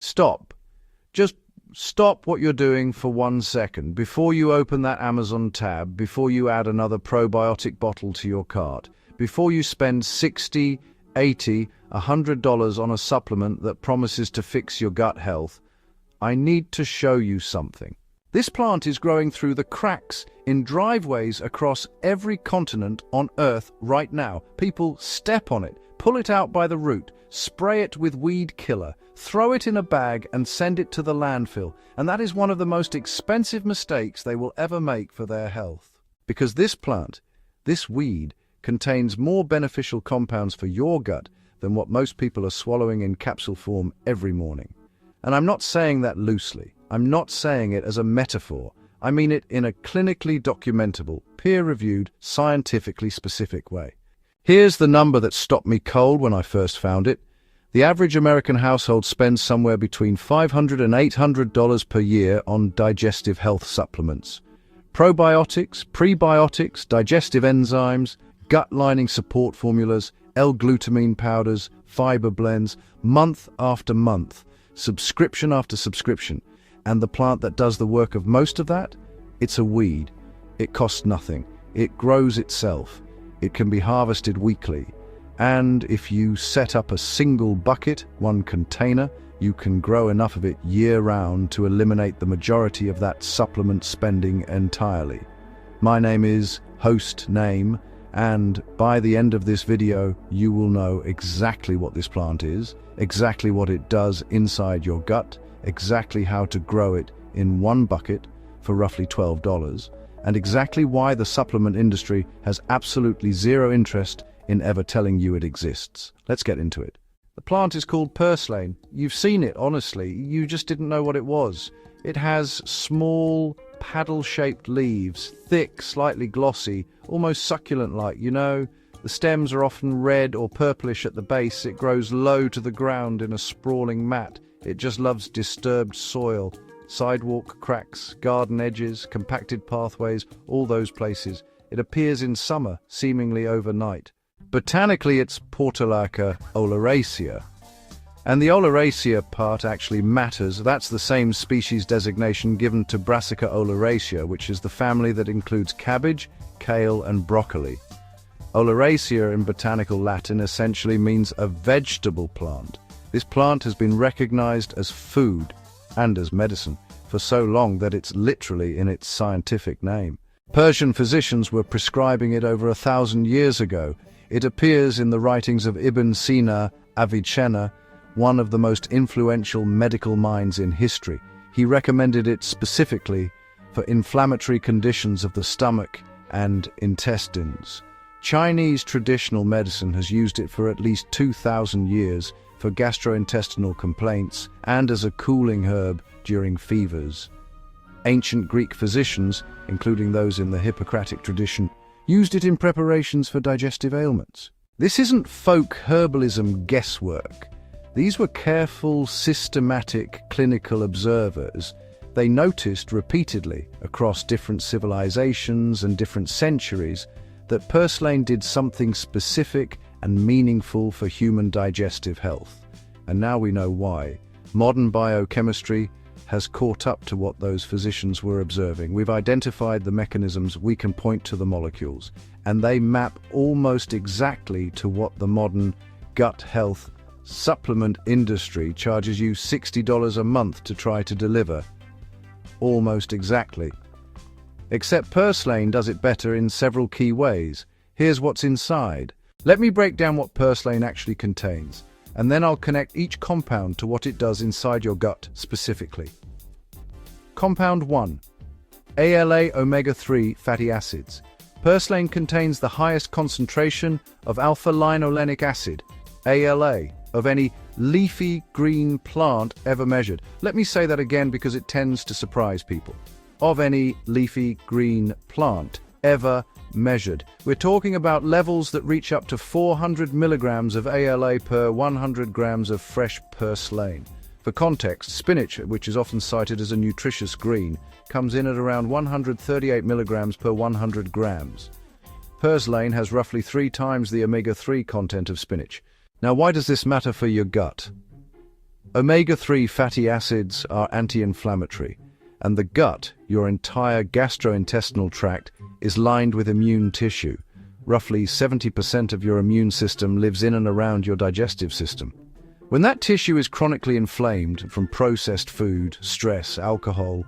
Stop. Just stop what you're doing for 1 second before you open that Amazon tab, before you add another probiotic bottle to your cart, before you spend $60, $80, $100 on a supplement that promises to fix your gut health. I need to show you something. This plant is growing through the cracks in driveways across every continent on Earth right now. People step on it, pull it out by the root, spray it with weed killer, throw it in a bag and send it to the landfill. And that is one of the most expensive mistakes they will ever make for their health. Because this plant, this weed, contains more beneficial compounds for your gut than what most people are swallowing in capsule form every morning. And I'm not saying that loosely. I'm not saying it as a metaphor. I mean it in a clinically documentable, peer-reviewed, scientifically specific way. Here's the number that stopped me cold when I first found it. The average American household spends somewhere between $500 and $800 per year on digestive health supplements. Probiotics, prebiotics, digestive enzymes, gut lining support formulas, L-glutamine powders, fiber blends, month after month, subscription after subscription. And the plant that does the work of most of that? It's a weed. It costs nothing. It grows itself. It can be harvested weekly. And if you set up a single bucket, one container, you can grow enough of it year-round to eliminate the majority of that supplement spending entirely. My name is Host Name, and by the end of this video, you will know exactly what this plant is, exactly what it does inside your gut, exactly how to grow it in one bucket for roughly $12, and exactly why the supplement industry has absolutely zero interest in ever telling you it exists. Let's get into it. The plant is called Purslane. You've seen it, honestly. You just didn't know what it was. It has small, paddle-shaped leaves, thick, slightly glossy, almost succulent-like, you know. The stems are often red or purplish at the base. It grows low to the ground in a sprawling mat. It just loves disturbed soil, sidewalk cracks, garden edges, compacted pathways, all those places. It appears in summer, seemingly overnight. Botanically, it's Portulaca oleracea. And the oleracea part actually matters. That's the same species designation given to Brassica oleracea, which is the family that includes cabbage, kale, and broccoli. Oleracea in botanical Latin essentially means a vegetable plant. This plant has been recognized as food and as medicine for so long that it's literally in its scientific name. Persian physicians were prescribing it over 1,000 years ago. It appears in the writings of Ibn Sina, Avicenna, one of the most influential medical minds in history. He recommended it specifically for inflammatory conditions of the stomach and intestines. Chinese traditional medicine has used it for at least 2,000 years for gastrointestinal complaints and as a cooling herb during fevers. Ancient Greek physicians, including those in the Hippocratic tradition, used it in preparations for digestive ailments. This isn't folk herbalism guesswork. These were careful, systematic clinical observers. They noticed repeatedly across different civilizations and different centuries that Purslane did something specific and meaningful for human digestive health. And now we know why. Modern biochemistry has caught up to what those physicians were observing. We've identified the mechanisms, we can point to the molecules, and they map almost exactly to what the modern gut health supplement industry charges you $60 a month to try to deliver. Almost exactly. Except Purslane does it better in several key ways. Here's what's inside. Let me break down what Purslane actually contains, and then I'll connect each compound to what it does inside your gut specifically. Compound 1. ALA omega-3 fatty acids. Purslane contains the highest concentration of alpha-linolenic acid, ALA, of any leafy green plant ever measured. Let me say that again because it tends to surprise people. Of any leafy green plant ever measured. We're talking about levels that reach up to 400 milligrams of ALA per 100 grams of fresh Purslane. For context, spinach, which is often cited as a nutritious green, comes in at around 138 milligrams per 100 grams. Purslane has roughly 3 times the omega-3 content of spinach. Now, why does this matter for your gut? Omega-3 fatty acids are anti-inflammatory, and the gut, your entire gastrointestinal tract, is lined with immune tissue. Roughly 70% of your immune system lives in and around your digestive system. When that tissue is chronically inflamed from processed food, stress, alcohol,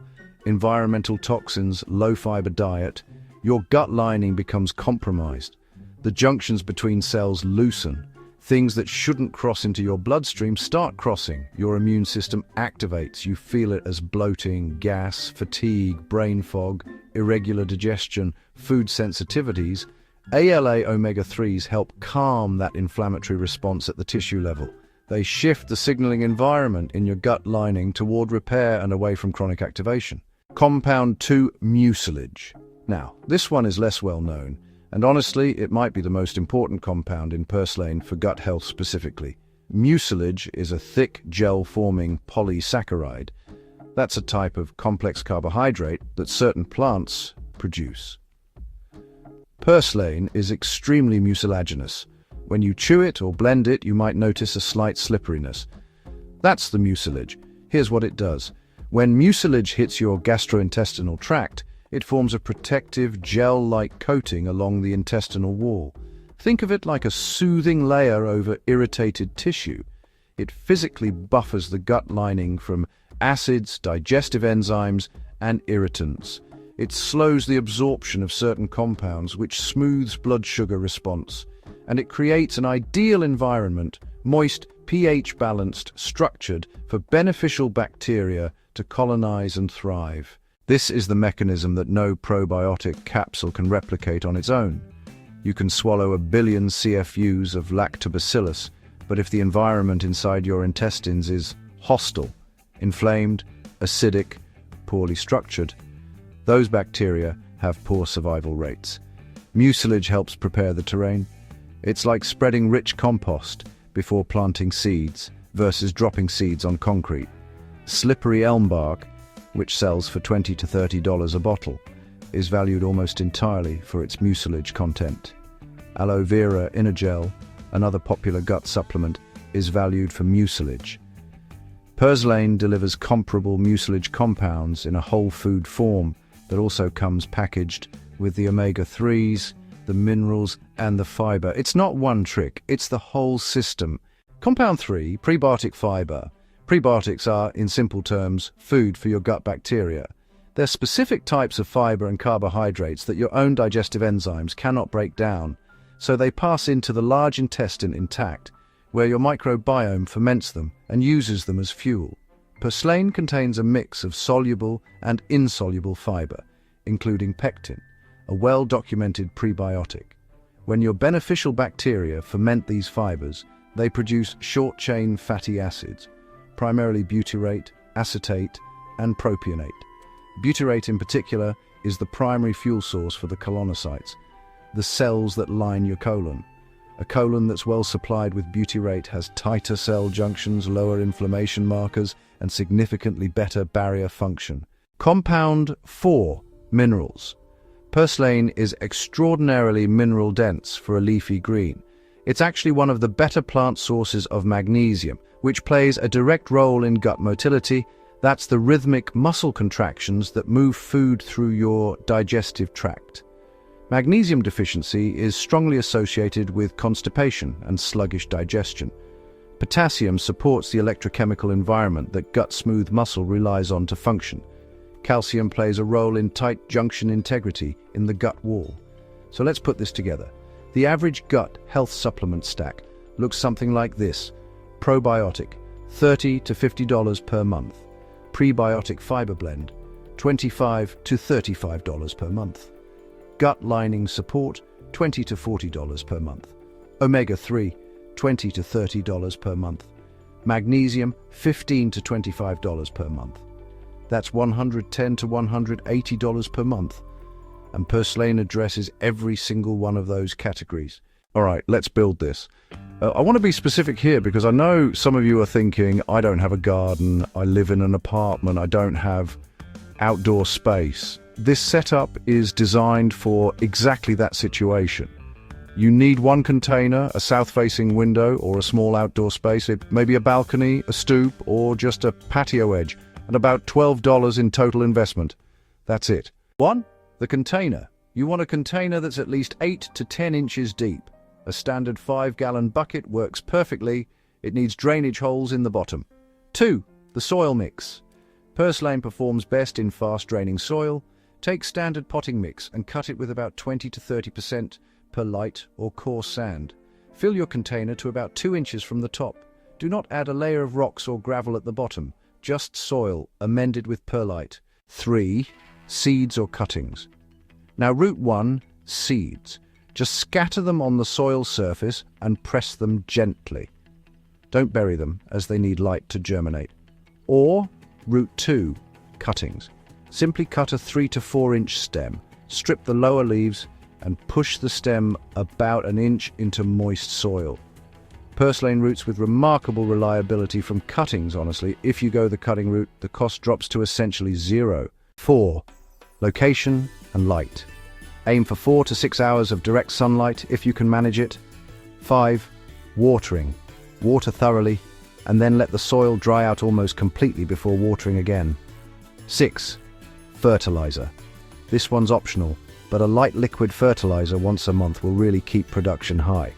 environmental toxins, low-fiber diet, your gut lining becomes compromised. The junctions between cells loosen. Things that shouldn't cross into your bloodstream start crossing. Your immune system activates. You feel it as bloating, gas, fatigue, brain fog, irregular digestion, food sensitivities. ALA omega-3s help calm that inflammatory response at the tissue level. They shift the signaling environment in your gut lining toward repair and away from chronic activation. Compound-2 mucilage. Now, this one is less well known, and honestly, it might be the most important compound in Purslane for gut health specifically. Mucilage is a thick, gel-forming polysaccharide. That's a type of complex carbohydrate that certain plants produce. Purslane is extremely mucilaginous. When you chew it or blend it, you might notice a slight slipperiness. That's the mucilage. Here's what it does. When mucilage hits your gastrointestinal tract, it forms a protective, gel-like coating along the intestinal wall. Think of it like a soothing layer over irritated tissue. It physically buffers the gut lining from acids, digestive enzymes, and irritants. It slows the absorption of certain compounds, which smooths blood sugar response. And it creates an ideal environment, moist, pH-balanced, structured, for beneficial bacteria to colonize and thrive. This is the mechanism that no probiotic capsule can replicate on its own. You can swallow 1 billion CFUs of lactobacillus, but if the environment inside your intestines is hostile, inflamed, acidic, poorly structured, those bacteria have poor survival rates. Mucilage helps prepare the terrain. It's like spreading rich compost before planting seeds versus dropping seeds on concrete. Slippery elm bark, which sells for $20 to $30 a bottle, is valued almost entirely for its mucilage content. Aloe vera in a gel, another popular gut supplement, is valued for mucilage. Purslane delivers comparable mucilage compounds in a whole food form that also comes packaged with the omega-3s, the minerals, and the fiber. It's not one trick, it's the whole system. Compound 3, prebiotic fiber. Prebiotics are, in simple terms, food for your gut bacteria. They're specific types of fiber and carbohydrates that your own digestive enzymes cannot break down, so they pass into the large intestine intact, where your microbiome ferments them and uses them as fuel. Purslane contains a mix of soluble and insoluble fiber, including pectin, a well-documented prebiotic. When your beneficial bacteria ferment these fibers, they produce short-chain fatty acids, primarily butyrate, acetate, and propionate. Butyrate in particular is the primary fuel source for the colonocytes, the cells that line your colon. A colon that's well supplied with butyrate has tighter cell junctions, lower inflammation markers, and significantly better barrier function. Compound 4, minerals. Purslane is extraordinarily mineral dense for a leafy green. It's actually one of the better plant sources of magnesium, which plays a direct role in gut motility. That's the rhythmic muscle contractions that move food through your digestive tract. Magnesium deficiency is strongly associated with constipation and sluggish digestion. Potassium supports the electrochemical environment that gut-smooth muscle relies on to function. Calcium plays a role in tight junction integrity in the gut wall. So let's put this together. The average gut health supplement stack looks something like this. Probiotic, $30 to $50 per month. Prebiotic fiber blend, $25 to $35 per month. Gut lining support, $20 to $40 per month. Omega-3, $20 to $30 per month. Magnesium, $15 to $25 per month. That's $110 to $180 per month. And Purslane addresses every single one of those categories. All right, let's build this. I want to be specific here because I know some of you are thinking, I don't have a garden, I live in an apartment, I don't have outdoor space. This setup is designed for exactly that situation. You need one container, a south-facing window, or a small outdoor space. It may be a balcony, a stoop, or just a patio edge, and about $12 in total investment. That's it. 1. The container. You want a container that's at least 8 to 10 inches deep. A standard 5-gallon bucket works perfectly. It needs drainage holes in the bottom. 2. The soil mix. Purslane performs best in fast-draining soil. Take standard potting mix and cut it with about 20 to 30% per light or coarse sand. Fill your container to about 2 inches from the top. Do not add a layer of rocks or gravel at the bottom, just soil amended with perlite. 3. Seeds or cuttings. Now route 1, seeds. Just scatter them on the soil surface and press them gently. Don't bury them, as they need light to germinate. Or route 2, cuttings. Simply cut a 3 to 4 inch stem, strip the lower leaves, and push the stem about an inch into moist soil. Purslane roots with remarkable reliability from cuttings, honestly. If you go the cutting route, the cost drops to essentially zero. 4. Location and light. Aim for 4 to 6 hours of direct sunlight if you can manage it. 5. Watering. Water thoroughly, and then let the soil dry out almost completely before watering again. 6. Fertilizer. This one's optional, but a light liquid fertilizer once a month will really keep production high.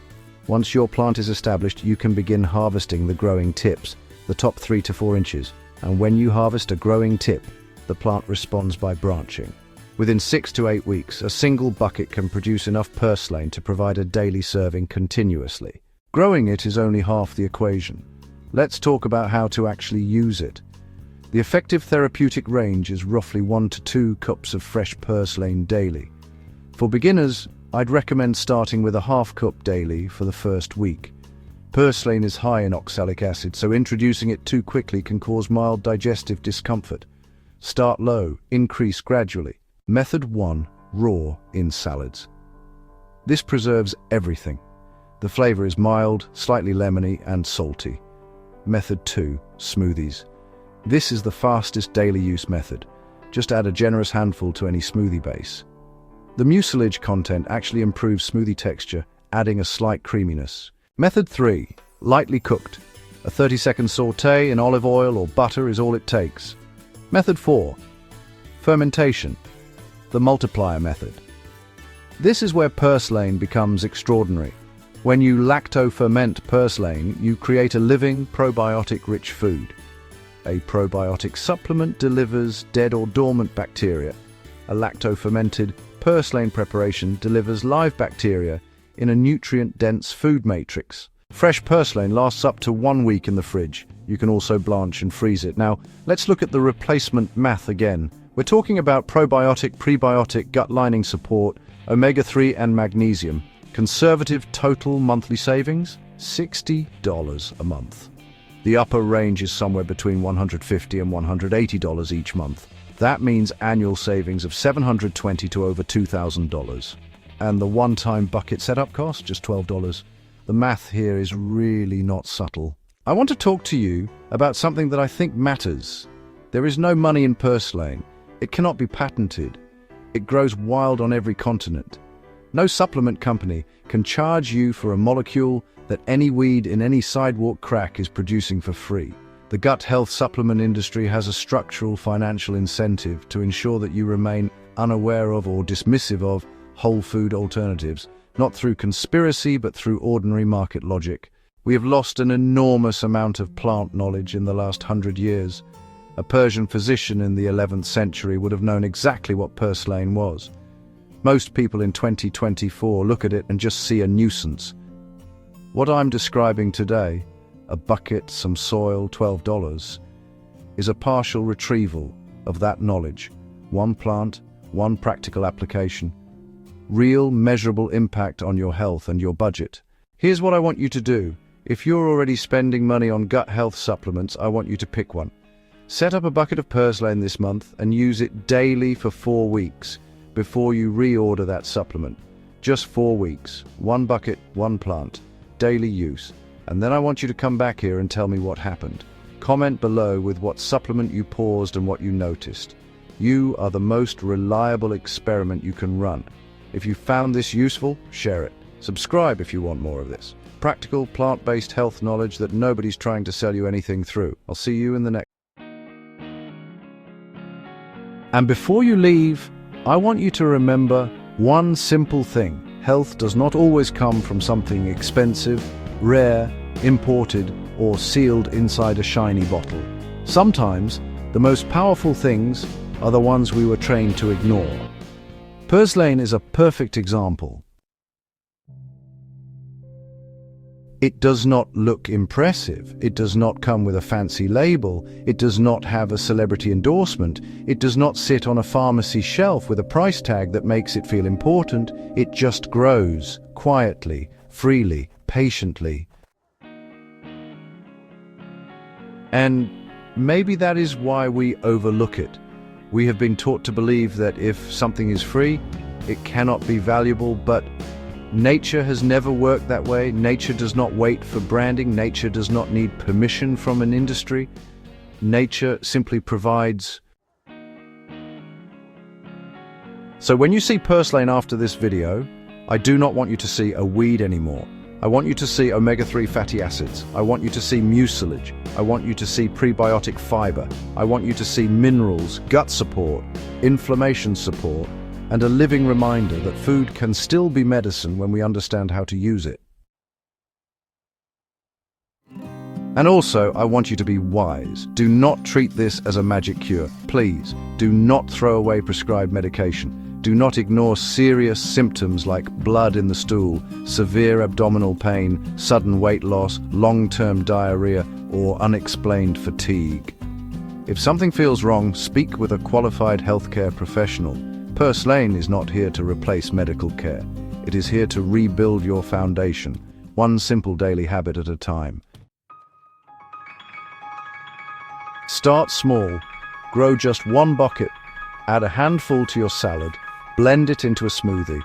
Once your plant is established, you can begin harvesting the growing tips, the top 3 to 4 inches, and when you harvest a growing tip, the plant responds by branching. Within 6 to 8 weeks, a single bucket can produce enough purslane to provide a daily serving continuously. Growing it is only half the equation. Let's talk about how to actually use it. The effective therapeutic range is roughly 1 to 2 cups of fresh purslane daily. For beginners, I'd recommend starting with a half cup daily for the first week. Purslane is high in oxalic acid, so introducing it too quickly can cause mild digestive discomfort. Start low, increase gradually. Method 1. Raw in salads. This preserves everything. The flavor is mild, slightly lemony, and salty. Method 2. Smoothies. This is the fastest daily use method. Just add a generous handful to any smoothie base. The mucilage content actually improves smoothie texture, adding a slight creaminess. Method 3. Lightly cooked. A 30-second sauté in olive oil or butter is all it takes. Method 4. Fermentation. The multiplier method. This is where purslane becomes extraordinary. When you lacto-ferment purslane, you create a living, probiotic-rich food. A probiotic supplement delivers dead or dormant bacteria. A lacto-fermented purslane preparation delivers live bacteria in a nutrient-dense food matrix. Fresh purslane lasts up to 1 week in the fridge. You can also blanch and freeze it. Now, let's look at the replacement math again. We're talking about probiotic, prebiotic, gut lining support, omega-3 and magnesium. Conservative total monthly savings? $60 a month. The upper range is somewhere between $150 and $180 each month. That means annual savings of $720 to over $2,000. And the one-time bucket setup cost, just $12. The math here is really not subtle. I want to talk to you about something that I think matters. There is no money in purslane. It cannot be patented. It grows wild on every continent. No supplement company can charge you for a molecule that any weed in any sidewalk crack is producing for free. The gut health supplement industry has a structural financial incentive to ensure that you remain unaware of or dismissive of whole food alternatives, not through conspiracy but through ordinary market logic. We have lost an enormous amount of plant knowledge in the last 100 years. A Persian physician in the 11th century would have known exactly what purslane was. Most people in 2024 look at it and just see a nuisance. What I'm describing today, a bucket, some soil, $12, is a partial retrieval of that knowledge. One plant, one practical application. Real, measurable impact on your health and your budget. Here's what I want you to do. If you're already spending money on gut health supplements, I want you to pick one. Set up a bucket of purslane this month and use it daily for 4 weeks before you reorder that supplement. Just 4 weeks. 1 bucket, 1 plant. Daily use. And then I want you to come back here and tell me what happened. Comment below with what supplement you paused and what you noticed. You are the most reliable experiment you can run. If you found this useful, share it. Subscribe if you want more of this. Practical, plant-based health knowledge that nobody's trying to sell you anything through. I'll see you in the next. And before you leave, I want you to remember one simple thing. Health does not always come from something expensive, rare, imported, or sealed inside a shiny bottle. Sometimes, the most powerful things are the ones we were trained to ignore. Purslane is a perfect example. It does not look impressive. It does not come with a fancy label. It does not have a celebrity endorsement. It does not sit on a pharmacy shelf with a price tag that makes it feel important. It just grows, quietly, freely, patiently. And maybe that is why we overlook it. We have been taught to believe that if something is free, it cannot be valuable, but nature has never worked that way. Nature does not wait for branding. Nature does not need permission from an industry. Nature simply provides. So when you see Purslane after this video, I do not want you to see a weed anymore. I want you to see omega-3 fatty acids. I want you to see mucilage. I want you to see prebiotic fiber. I want you to see minerals, gut support, inflammation support, and a living reminder that food can still be medicine when we understand how to use it. And also, I want you to be wise. Do not treat this as a magic cure. Please, do not throw away prescribed medication. Do not ignore serious symptoms like blood in the stool, severe abdominal pain, sudden weight loss, long-term diarrhea, or unexplained fatigue. If something feels wrong, speak with a qualified healthcare professional. Purslane is not here to replace medical care. It is here to rebuild your foundation, one simple daily habit at a time. Start small. Grow just one bucket. Add a handful to your salad. Blend it into a smoothie.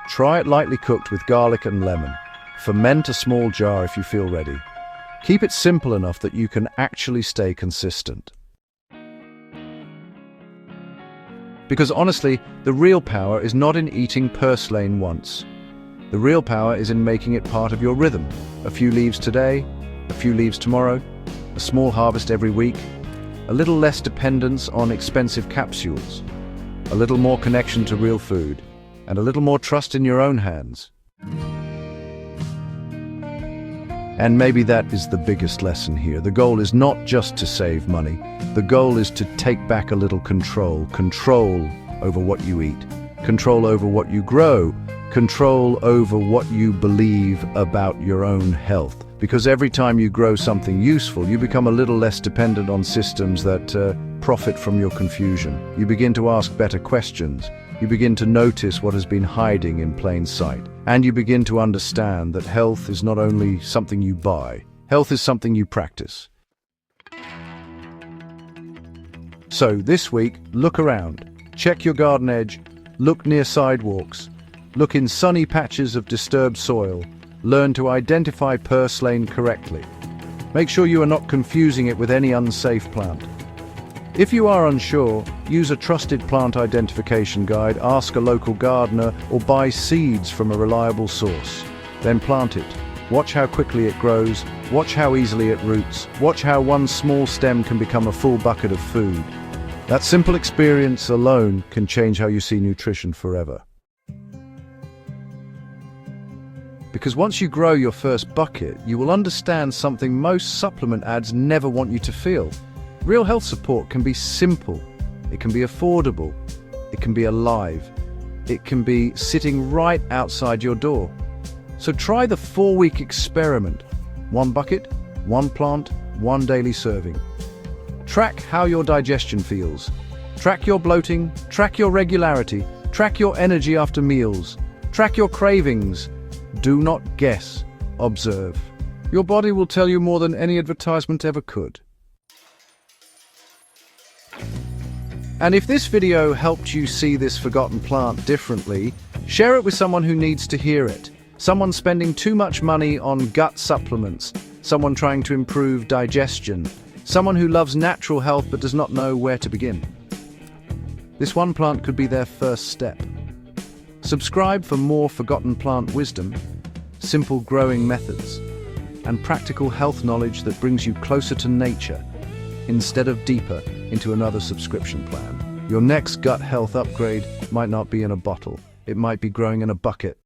Try it lightly cooked with garlic and lemon. Ferment a small jar if you feel ready. Keep it simple enough that you can actually stay consistent. Because honestly, the real power is not in eating Purslane once. The real power is in making it part of your rhythm. A few leaves today, a few leaves tomorrow, a small harvest every week, a little less dependence on expensive capsules, a little more connection to real food, and a little more trust in your own hands. And maybe that is the biggest lesson here. The goal is not just to save money. The goal is to take back a little control. Control over what you eat. Control over what you grow. Control over what you believe about your own health. Because every time you grow something useful, you become a little less dependent on systems that profit from your confusion. You begin to ask better questions. You begin to notice what has been hiding in plain sight. And you begin to understand that health is not only something you buy. Health is something you practice. So this week, look around. Check your garden edge. Look near sidewalks. Look in sunny patches of disturbed soil. Learn to identify Purslane correctly. Make sure you are not confusing it with any unsafe plant. If you are unsure, use a trusted plant identification guide, ask a local gardener, or buy seeds from a reliable source. Then plant it. Watch how quickly it grows. Watch how easily it roots. Watch how one small stem can become a full bucket of food. That simple experience alone can change how you see nutrition forever. Because once you grow your first bucket, you will understand something most supplement ads never want you to feel. Real health support can be simple, it can be affordable, it can be alive, it can be sitting right outside your door. So try the 4-week experiment. 1 bucket, 1 plant, 1 daily serving. Track how your digestion feels. Track your bloating, track your regularity, track your energy after meals, track your cravings. Do not guess, observe. Your body will tell you more than any advertisement ever could. And if this video helped you see this forgotten plant differently, share it with someone who needs to hear it. Someone spending too much money on gut supplements, someone trying to improve digestion, someone who loves natural health but does not know where to begin. This one plant could be their first step. Subscribe for more forgotten plant wisdom simple growing methods, and practical health knowledge that brings you closer to nature instead of deeper into another subscription plan. Your next gut health upgrade might not be in a bottle. It might be growing in a bucket.